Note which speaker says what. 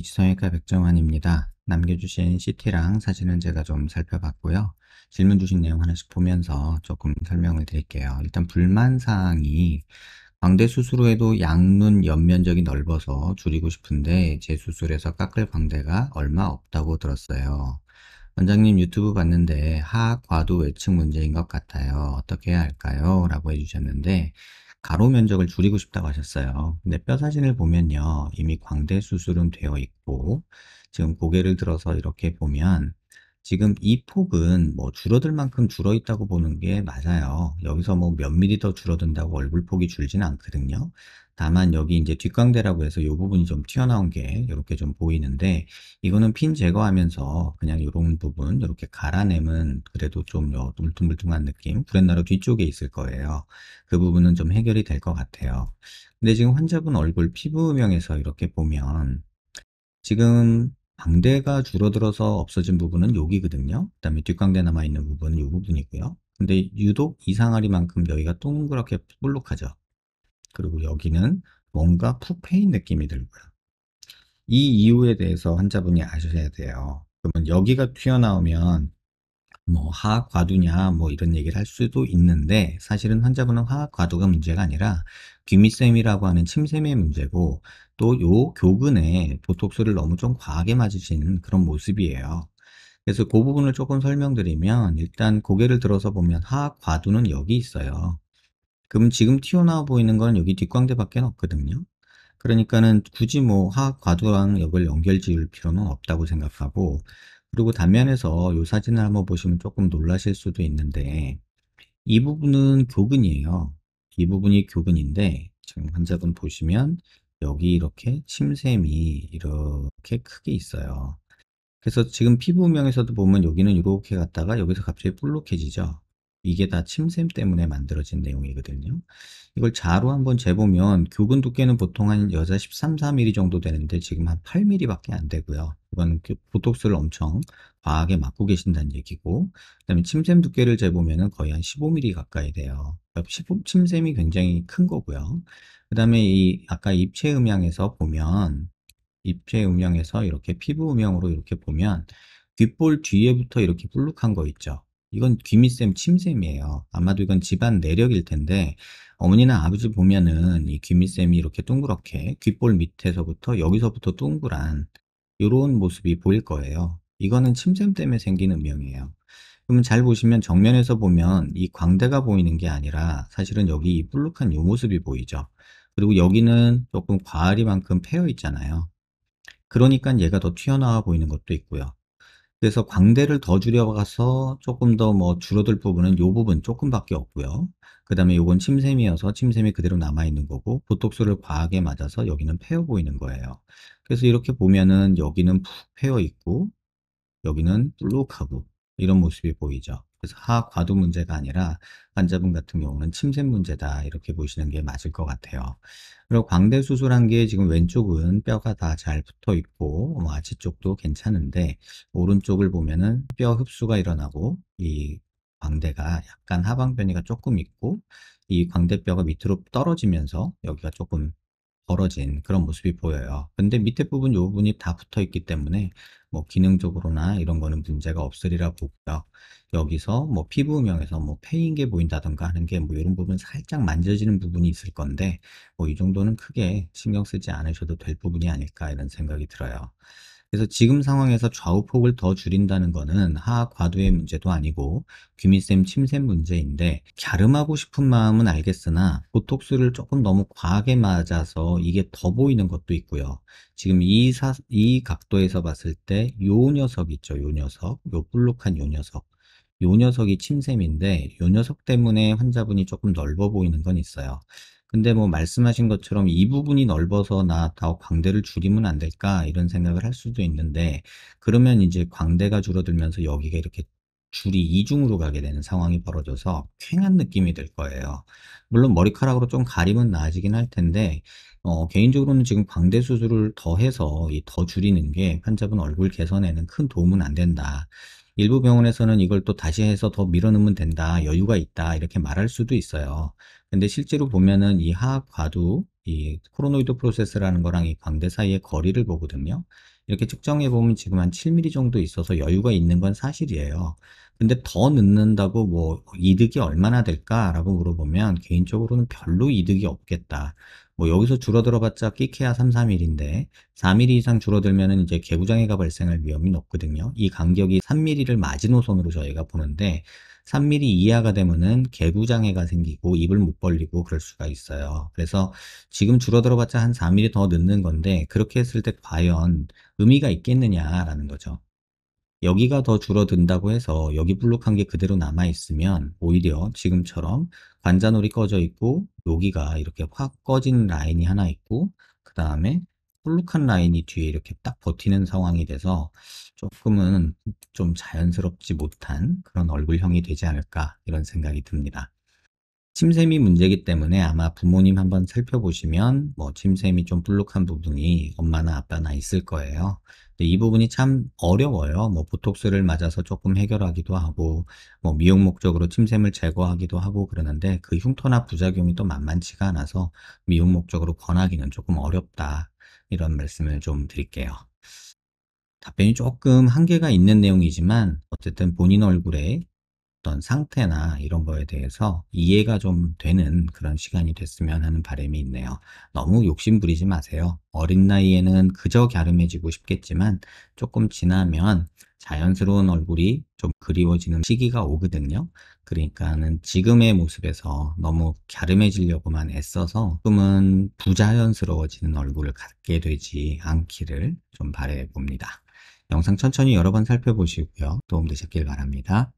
Speaker 1: H성형외과 백정환입니다. 남겨주신 CT랑 사진은 제가 좀 살펴봤고요. 질문 주신 내용 하나씩 보면서 조금 설명을 드릴게요. 일단 불만사항이 광대 수술 후에도 양눈 옆면적이 넓어서 줄이고 싶은데 재수술에서 깎을 광대가 얼마 없다고 들었어요. 원장님 유튜브 봤는데 하악과도 외측 문제인 것 같아요. 어떻게 해야 할까요? 라고 해주셨는데 가로 면적을 줄이고 싶다고 하셨어요. 근데 뼈 사진을 보면요. 이미 광대 수술은 되어 있고 지금 고개를 들어서 이렇게 보면 지금 이 폭은 뭐 줄어들 만큼 줄어 있다고 보는 게 맞아요. 여기서 뭐 몇 미리 더 줄어든다고 얼굴 폭이 줄지는 않거든요. 다만 여기 이제 뒷광대라고 해서 이 부분이 좀 튀어나온 게 이렇게 좀 보이는데 이거는 핀 제거하면서 그냥 이런 부분 이렇게 갈아내면 그래도 좀 울퉁불퉁한 느낌 구렛나루 뒤쪽에 있을 거예요. 그 부분은 좀 해결이 될 것 같아요. 근데 지금 환자분 얼굴 피부음영에서 이렇게 보면 지금 광대가 줄어들어서 없어진 부분은 여기거든요. 그 다음에 뒷광대 남아있는 부분은 이 부분이고요. 근데 유독 이상하리만큼 여기가 동그랗게 볼록하죠. 그리고 여기는 뭔가 푹 패인 느낌이 들고요. 이 이유에 대해서 환자분이 아셔야 돼요. 그러면 여기가 튀어나오면 뭐 하악과두냐 뭐 이런 얘기를 할 수도 있는데 사실은 환자분은 하악과두가 문제가 아니라 귀밑샘이라고 하는 침샘의 문제고 또 요 교근에 보톡스를 너무 좀 과하게 맞으시는 그런 모습이에요. 그래서 그 부분을 조금 설명드리면 일단 고개를 들어서 보면 하악과두는 여기 있어요. 그럼 지금 튀어나와 보이는 건 여기 뒷광대밖에 없거든요. 그러니까는 굳이 뭐 하악과두랑 이걸 연결 지을 필요는 없다고 생각하고 그리고 단면에서 이 사진을 한번 보시면 조금 놀라실 수도 있는데 이 부분은 교근이에요. 이 부분이 교근인데 지금 환자분 보시면 여기 이렇게 침샘이 이렇게 크게 있어요. 그래서 지금 피부음영에서도 보면 여기는 이렇게 갔다가 여기서 갑자기 볼록해지죠. 이게 다 침샘 때문에 만들어진 내용이거든요. 이걸 자로 한번 재보면 교근 두께는 보통 한 여자 13, 14mm 정도 되는데 지금 한 8mm밖에 안 되고요. 이건 보톡스를 엄청 과하게 맞고 계신다는 얘기고 그다음에 침샘 두께를 재보면 거의 한 15mm 가까이 돼요. 그러니까 침샘이 굉장히 큰 거고요. 그 다음에 이 아까 입체 음향에서 보면 입체 음영에서 이렇게 피부 음영으로 이렇게 보면 귓볼 뒤에부터 이렇게 볼록한 거 있죠. 이건 귀밑샘 침샘이에요. 아마도 이건 집안 내력일 텐데 어머니나 아버지 보면은 이 귀밑샘이 이렇게 동그랗게 귓볼 밑에서부터 여기서부터 동그란 이런 모습이 보일 거예요. 이거는 침샘 때문에 생긴 음영이에요. 그러면 잘 보시면 정면에서 보면 이 광대가 보이는 게 아니라 사실은 여기 이 볼록한 이 모습이 보이죠. 그리고 여기는 조금 과하리만큼 패여 있잖아요. 그러니까 얘가 더 튀어나와 보이는 것도 있고요. 그래서 광대를 더 줄여가서 조금 더 뭐 줄어들 부분은 요 부분 조금밖에 없고요. 그 다음에 요건 침샘이어서 침샘이 그대로 남아있는 거고 보톡스를 과하게 맞아서 여기는 패여 보이는 거예요. 그래서 이렇게 보면은 여기는 푹 패여 있고 여기는 볼록하고 이런 모습이 보이죠. 그래서 하악과도 문제가 아니라 환자분 같은 경우는 침샘 문제다 이렇게 보시는 게 맞을 것 같아요. 그리고 광대 수술한 게 지금 왼쪽은 뼈가 다 잘 붙어 있고 뭐 아치 쪽도 괜찮은데 오른쪽을 보면은 뼈 흡수가 일어나고 이 광대가 약간 하방변이가 조금 있고 이 광대뼈가 밑으로 떨어지면서 여기가 조금 벌어진 그런 모습이 보여요. 근데 밑에 부분 요 부분이 다 붙어 있기 때문에 뭐 기능적으로나 이런 거는 문제가 없으리라 보고요. 여기서 뭐 피부음영에서 뭐 패인 게 보인다던가 하는 게 뭐 이런 부분 살짝 만져지는 부분이 있을 건데 뭐 이 정도는 크게 신경 쓰지 않으셔도 될 부분이 아닐까 이런 생각이 들어요. 그래서 지금 상황에서 좌우폭을 더 줄인다는 거는 하악과두의 문제도 아니고 귀밑샘 침샘 문제인데 갸름하고 싶은 마음은 알겠으나 보톡스를 조금 너무 과하게 맞아서 이게 더 보이는 것도 있고요. 지금 이 각도에서 봤을 때 요 녀석 있죠. 요 녀석, 요 볼록한 요 녀석. 요 녀석이 침샘인데 요 녀석 때문에 환자분이 조금 넓어 보이는 건 있어요. 근데 뭐 말씀하신 것처럼 이 부분이 넓어서 나 더 광대를 줄이면 안 될까 이런 생각을 할 수도 있는데 그러면 이제 광대가 줄어들면서 여기가 이렇게 줄이 이중으로 가게 되는 상황이 벌어져서 퀭한 느낌이 들 거예요. 물론 머리카락으로 좀 가리면 나아지긴 할 텐데 개인적으로는 지금 광대 수술을 더 해서 이 더 줄이는 게 환자분 얼굴 개선에는 큰 도움은 안 된다. 일부 병원에서는 이걸 또 다시 해서 더 밀어넣으면 된다, 여유가 있다 이렇게 말할 수도 있어요. 근데 실제로 보면은 이 하악과도 이 코로노이드 프로세스라는 거랑 이 광대 사이의 거리를 보거든요. 이렇게 측정해 보면 지금 한 7mm 정도 있어서 여유가 있는 건 사실이에요. 근데 더 넣는다고 뭐 이득이 얼마나 될까라고 물어보면 개인적으로는 별로 이득이 없겠다. 뭐 여기서 줄어들어 봤자 끼케야 3, 4mm인데 4mm 이상 줄어들면은 이제 개구장애가 발생할 위험이 높거든요. 이 간격이 3mm를 마지노선으로 저희가 보는데 3mm 이하가 되면은 개구장애가 생기고 입을 못 벌리고 그럴 수가 있어요. 그래서 지금 줄어들어 봤자 한 4mm 더 넣는 건데 그렇게 했을 때 과연 의미가 있겠느냐라는 거죠. 여기가 더 줄어든다고 해서 여기 불룩한 게 그대로 남아 있으면 오히려 지금처럼 관자놀이 꺼져 있고 여기가 이렇게 확 꺼진 라인이 하나 있고 그 다음에 불룩한 라인이 뒤에 이렇게 딱 버티는 상황이 돼서 조금은 좀 자연스럽지 못한 그런 얼굴형이 되지 않을까 이런 생각이 듭니다. 침샘이 문제이기 때문에 아마 부모님 한번 살펴보시면 뭐 침샘이 좀 불룩한 부분이 엄마나 아빠나 있을 거예요. 근데 이 부분이 참 어려워요. 뭐 보톡스를 맞아서 조금 해결하기도 하고 뭐 미용 목적으로 침샘을 제거하기도 하고 그러는데 그 흉터나 부작용이 또 만만치가 않아서 미용 목적으로 권하기는 조금 어렵다. 이런 말씀을 좀 드릴게요. 답변이 조금 한계가 있는 내용이지만 어쨌든 본인 얼굴에 어떤 상태나 이런 거에 대해서 이해가 좀 되는 그런 시간이 됐으면 하는 바람이 있네요. 너무 욕심 부리지 마세요. 어린 나이에는 그저 갸름해지고 싶겠지만 조금 지나면 자연스러운 얼굴이 좀 그리워지는 시기가 오거든요. 그러니까는 지금의 모습에서 너무 갸름해지려고만 애써서 조금은 부자연스러워지는 얼굴을 갖게 되지 않기를 좀 바라봅니다. 영상 천천히 여러 번 살펴보시고요. 도움되셨길 바랍니다.